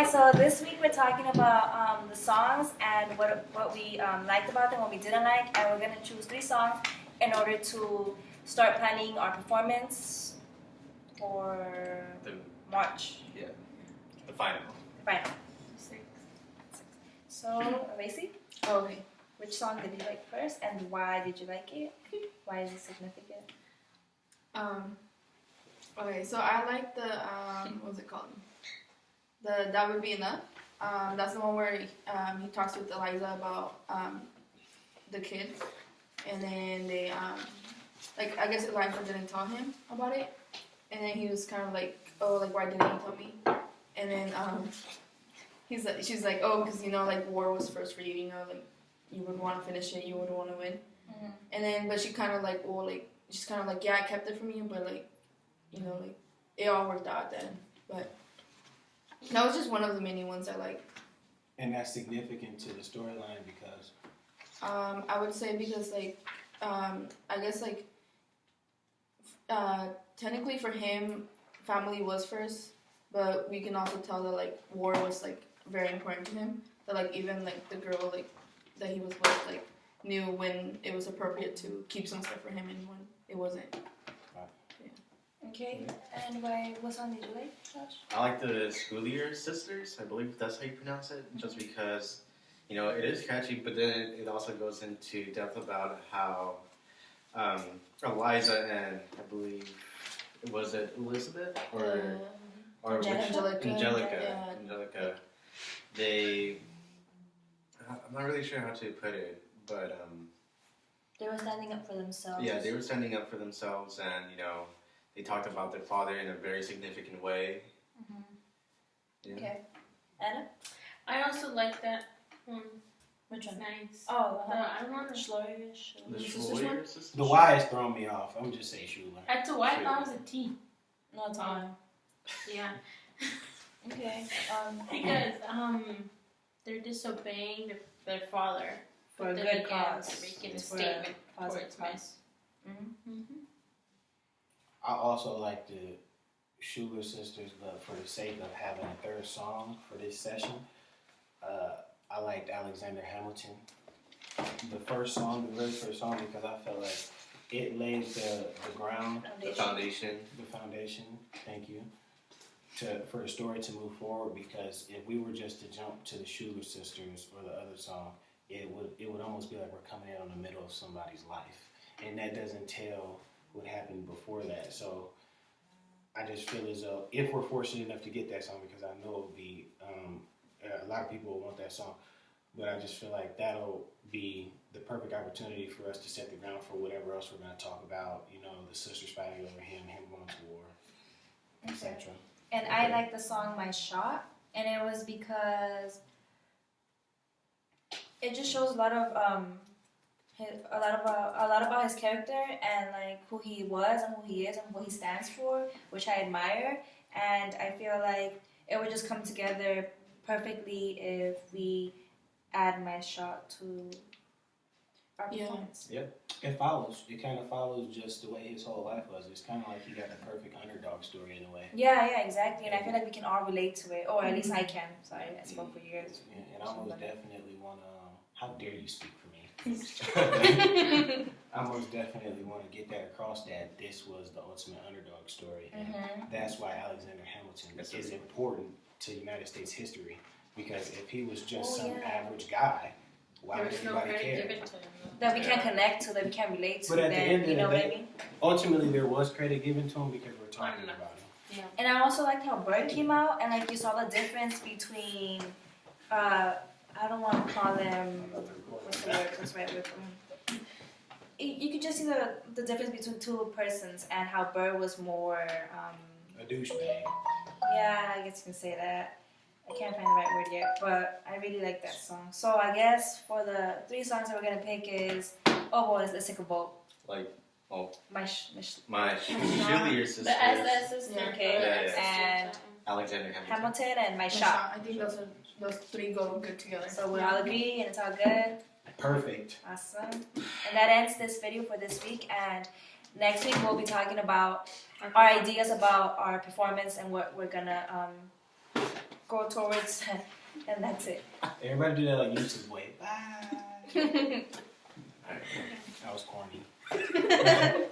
so this week we're talking about the songs and what we liked about them, what we didn't like, and we're gonna choose 3 songs in order to start planning our performance for March. Yeah, the final. Final. 6. So, Racy? Okay. Which song did you like first, and why did you like it? Why is it significant? Okay, so I like the what's it called? The That Would Be Enough. That's the one where he talks with Eliza about the kid, and then they like I guess Eliza didn't tell him about it, and then he was kind of like, oh, like why didn't you tell me? And then she's like, oh, because like war was first for you, like you would want to finish it, you would want to win. Mm-hmm. And then but she kind of like, well, like she's kind of like, yeah, I kept it from you, but like like it all worked out then. But that was just one of the many ones I like. And that's significant to the storyline because? I would say because like I guess like technically for him, family was first, but we can also tell that like war was like very important to him. That like even like the girl like that he was with like knew when it was appropriate to keep some stuff for him and when it wasn't. Okay, and what song did you like, Josh? I like the Schoolier Sisters. I believe that's how you pronounce it. Just because, it is catchy, but then it also goes into depth about how Eliza and I believe was it Elizabeth or Angelica. They, I'm not really sure how to put it, but they were standing up for themselves. Yeah, they were standing up for themselves, and they talked about their father in a very significant way. Mm-hmm. Yeah. Okay. Anna? I also like that one. Which one? Nice. Oh, I don't know the Schloyer. The Schloyer Sisters? The Y is throwing me off. I'm just saying Schuler. That's a Y. I thought it was a T. No, it's Y. Yeah. Okay. Because they're disobeying their father for a good cause. Making a statement towards men. Mm-hmm. Mm-hmm. I also like the Schuler Sisters, but for the sake of having a third song for this session, I liked Alexander Hamilton. The very first song, because I felt like it laid the ground, the foundation. Thank you, for the story to move forward. Because if we were just to jump to the Schuler Sisters or the other song, it would almost be like we're coming in on the middle of somebody's life, and that doesn't tell what happened before that. So I just feel as though if we're fortunate enough to get that song, because I know it'll be a lot of people will want that song, but I just feel like that'll be the perfect opportunity for us to set the ground for whatever else we're going to talk about. The sisters fighting over him going to war, etc. And I like the song "My Shot," and it was because it just shows a lot about his character and like who he was and who he is and what he stands for, which I admire. And I feel like it would just come together perfectly if we add My Shot to our performance. Yeah. It kind of follows just the way his whole life was. It's kind of like he got the perfect underdog story in a way. Yeah, exactly. And I feel like we can all relate to it, or at least I can. Sorry, I spoke for years. Yeah, and I most definitely want to. How dare you speak for me? I most definitely want to get that across that this was the ultimate underdog story. And that's why Alexander Hamilton is important to United States history. Because if he was just some average guy, why would anybody care? That we can't connect to, that we can't relate to. But at the end of the day, what I mean? Ultimately there was credit given to him because we're talking about him. Yeah. And I also liked how Bird came out, and like you saw the difference between, I don't want to call them, what's the right word for him? You could just see the difference between two persons and how Bird was more, a douchebag. Yeah, I guess you can say that. I can't find the right word yet, but I really like that song. So I guess for the 3 songs that we're gonna pick is, let's take a vote. My Schooler Sisters. The SS Sisters. Okay. And Alexander Hamilton and My Shot. I think those 3 go good together. So we all agree and it's all good? Perfect. Awesome. And that ends this video for this week. And next week we'll be talking about our ideas about our performance and what we're gonna go towards, and that's it. Everybody do that like YouTube's way. Bye. Alright. That was corny.